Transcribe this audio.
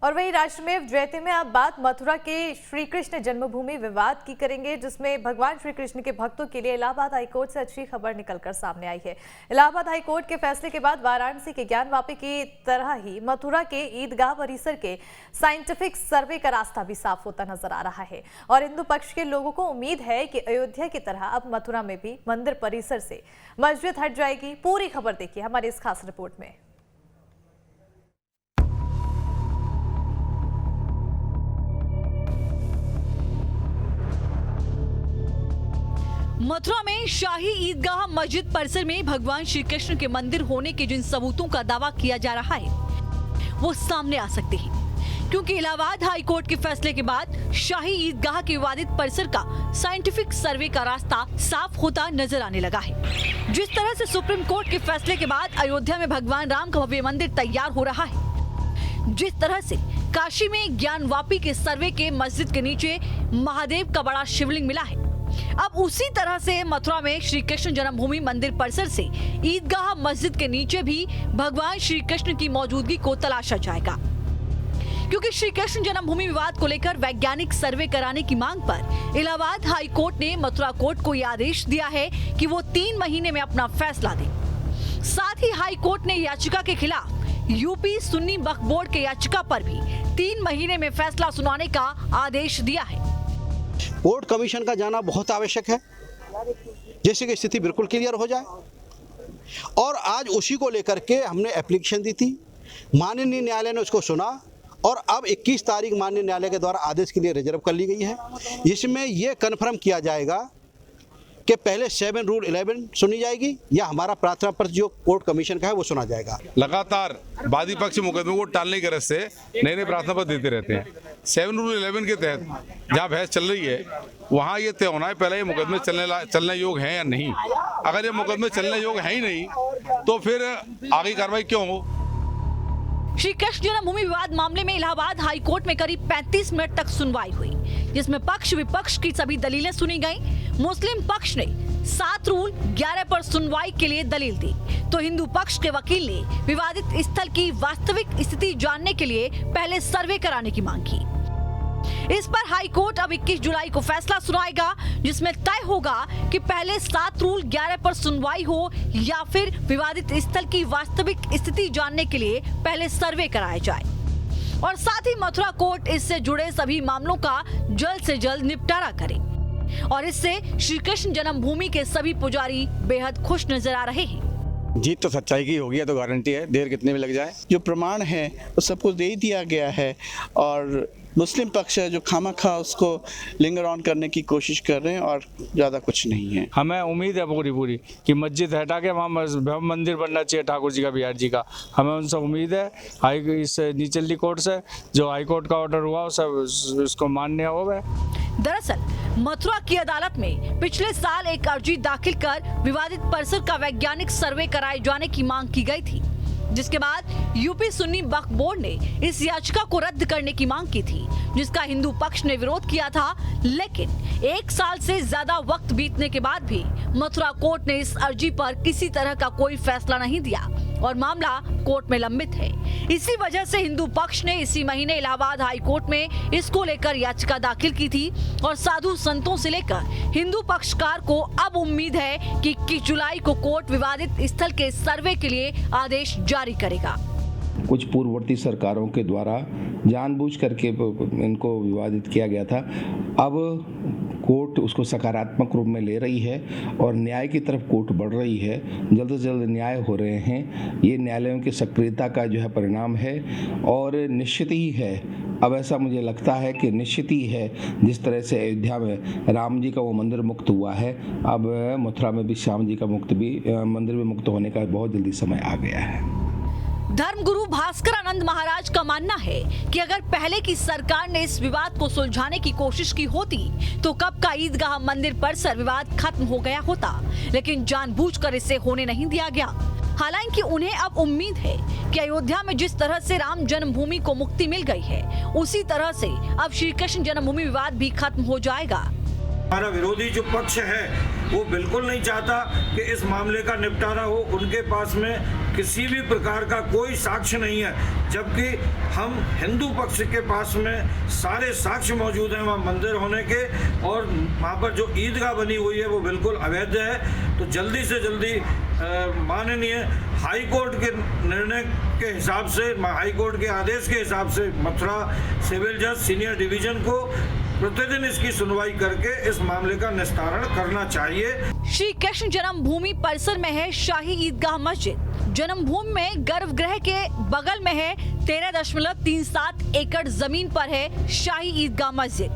और वहीं राष्ट्रमेव जयते में अब बात मथुरा के श्री कृष्ण जन्मभूमि विवाद की करेंगे, जिसमें भगवान श्री कृष्ण के भक्तों के लिए इलाहाबाद हाईकोर्ट से अच्छी खबर निकलकर सामने आई है। इलाहाबाद हाईकोर्ट के फैसले के बाद वाराणसी के ज्ञानवापी की तरह ही मथुरा के ईदगाह परिसर के साइंटिफिक सर्वे का रास्ता भी साफ होता नजर आ रहा है और हिंदू पक्ष के लोगों को उम्मीद है कि अयोध्या की तरह अब मथुरा में भी मंदिर परिसर से मस्जिद हट जाएगी। पूरी खबर देखिए हमारी इस खास रिपोर्ट में। मथुरा में शाही ईदगाह मस्जिद परिसर में भगवान श्री कृष्ण के मंदिर होने के जिन सबूतों का दावा किया जा रहा है वो सामने आ सकते हैं, क्योंकि इलाहाबाद हाई कोर्ट के फैसले के बाद शाही ईदगाह के विवादित परिसर का साइंटिफिक सर्वे का रास्ता साफ होता नजर आने लगा है। जिस तरह से सुप्रीम कोर्ट के फैसले के बाद अयोध्या में भगवान राम का भव्य मंदिर तैयार हो रहा है, जिस तरह से काशी में ज्ञानवापी के सर्वे के मस्जिद के नीचे महादेव का बड़ा शिवलिंग मिला है, अब उसी तरह से मथुरा में श्री कृष्ण जन्मभूमि मंदिर परिसर से ईदगाह मस्जिद के नीचे भी भगवान श्री कृष्ण की मौजूदगी को तलाशा जाएगा, क्योंकि श्री कृष्ण जन्मभूमि विवाद को लेकर वैज्ञानिक सर्वे कराने की मांग पर इलाहाबाद हाई कोर्ट ने मथुरा कोर्ट को यह आदेश दिया है कि वो 3 महीने में अपना फैसला दे। साथ ही हाई कोर्ट ने याचिका के खिलाफ यूपी सुन्नी वक्फ बोर्ड के याचिका पर भी 3 महीने में फैसला सुनाने का आदेश दिया है। कोर्ट कमीशन का जाना बहुत आवश्यक है, जैसे कि स्थिति बिल्कुल क्लियर हो जाए। और आज उसी को लेकर के हमने एप्लीकेशन दी थी, माननीय न्यायालय ने उसको सुना और अब 21 तारीख माननीय न्यायालय के द्वारा आदेश के लिए रिजर्व कर ली गई है। इसमें यह कन्फर्म किया जाएगा कि पहले 7 रूल 11 सुनी जाएगी या हमारा प्रार्थना पत्र जो कोर्ट कमीशन का है वो सुना जाएगा। लगातार वादी पक्ष मुकदमे को टालने की गरज से नए नए प्रार्थना पत्र देते रहते हैं। 7 रूल 11 के तहत जहाँ बहस चल रही है वहाँ ये तय होना है पहले ये मुकदमे चलने योग्य हैं या नहीं। अगर ये मुकदमे चलने योग्य है ही नहीं तो फिर आगे कार्रवाई क्यों हो। श्री कृष्ण जन्मभूमि विवाद मामले में इलाहाबाद हाई कोर्ट में करीब 35 मिनट तक सुनवाई हुई, जिसमें पक्ष विपक्ष की सभी दलीलें सुनी गईं। मुस्लिम पक्ष ने 7 रूल 11 पर सुनवाई के लिए दलील दी, तो हिंदू पक्ष के वकील ने विवादित स्थल की वास्तविक स्थिति जानने के लिए पहले सर्वे कराने की मांग की। इस पर हाई कोर्ट अब 21 जुलाई को फैसला सुनाएगा, जिसमें तय होगा कि पहले 7 रूल 11 पर सुनवाई हो या फिर विवादित स्थल की वास्तविक स्थिति जानने के लिए पहले सर्वे कराया जाए। और साथ ही मथुरा कोर्ट इससे जुड़े सभी मामलों का जल्द से जल्द निपटारा करे। और इससे श्री कृष्ण जन्मभूमि के सभी पुजारी बेहद खुश नजर आ रहे हैं। जीत तो सच्चाई की होगी, तो गारंटी है, देर कितने में लग जाए। जो प्रमाण है वो सब कुछ दे ही दिया गया है और मुस्लिम पक्ष है जो खामखा उसको लिंगर ऑन करने की कोशिश कर रहे हैं और ज़्यादा कुछ नहीं है। हमें उम्मीद है पूरी कि मस्जिद हटा के वहाँ मंदिर बनना चाहिए ठाकुर जी का, बिहार जी का। हमें उनसे उम्मीद है इस निचली कोर्ट से जो हाई कोर्ट का ऑर्डर हुआ उसको मान्य होगा। दरअसल मथुरा की अदालत में पिछले साल एक अर्जी दाखिल कर विवादित परिसर का वैज्ञानिक सर्वे कराए जाने की मांग की गई थी, जिसके बाद यूपी सुन्नी वक्फ बोर्ड ने इस याचिका को रद्द करने की मांग की थी, जिसका हिंदू पक्ष ने विरोध किया था। लेकिन 1 साल से ज्यादा वक्त बीतने के बाद भी मथुरा कोर्ट ने इस अर्जी पर किसी तरह का कोई फैसला नहीं दिया और मामला कोर्ट में लंबित है। इसी वजह से हिंदू पक्ष ने इसी महीने इलाहाबाद हाई कोर्ट में इसको लेकर याचिका दाखिल की थी और साधु संतों से लेकर हिंदू पक्षकार को अब उम्मीद है कि 21 जुलाई को कोर्ट विवादित स्थल के सर्वे के लिए आदेश जारी करेगा। कुछ पूर्ववर्ती सरकारों के द्वारा जानबूझ करके इनको विवादित किया गया था। अब कोर्ट उसको सकारात्मक रूप में ले रही है और न्याय की तरफ कोर्ट बढ़ रही है। जल्द से जल्द न्याय हो रहे हैं, ये न्यायालयों की सक्रियता का जो है परिणाम है और निश्चित ही है। अब ऐसा मुझे लगता है कि निश्चित ही है, जिस तरह से अयोध्या में राम जी का वो मंदिर मुक्त हुआ है, अब मथुरा में भी श्याम जी का मंदिर भी मुक्त होने का बहुत जल्दी समय आ गया है। धर्मगुरु भास्कर आनंद महाराज का मानना है कि अगर पहले की सरकार ने इस विवाद को सुलझाने की कोशिश की होती तो कब का ईदगाह मंदिर परिसर विवाद खत्म हो गया होता, लेकिन जानबूझकर इसे होने नहीं दिया गया। हालांकि उन्हें अब उम्मीद है कि अयोध्या में जिस तरह से राम जन्मभूमि को मुक्ति मिल गई है, उसी तरह से अब श्री कृष्ण जन्मभूमि विवाद भी खत्म हो जाएगा। हमारा विरोधी जो पक्ष है वो बिल्कुल नहीं चाहता कि इस मामले का निपटारा हो। उनके पास में किसी भी प्रकार का कोई साक्ष्य नहीं है, जबकि हम हिंदू पक्ष के पास में सारे साक्ष्य मौजूद हैं वहाँ मंदिर होने के, और वहाँ पर जो ईदगाह बनी हुई है वो बिल्कुल अवैध है। तो जल्दी से जल्दी माननीय हाई कोर्ट के निर्णय के हिसाब से, हाई कोर्ट के आदेश के हिसाब से मथुरा सिविल जज सीनियर डिवीजन को प्रतिदिन इसकी सुनवाई करके इस मामले का निस्तारण करना चाहिए। श्री कृष्ण जन्मभूमि परिसर में है शाही ईदगाह मस्जिद। जन्मभूमि में गर्भगृह के बगल में है 13.37 एकड़ जमीन पर है शाही ईदगाह मस्जिद।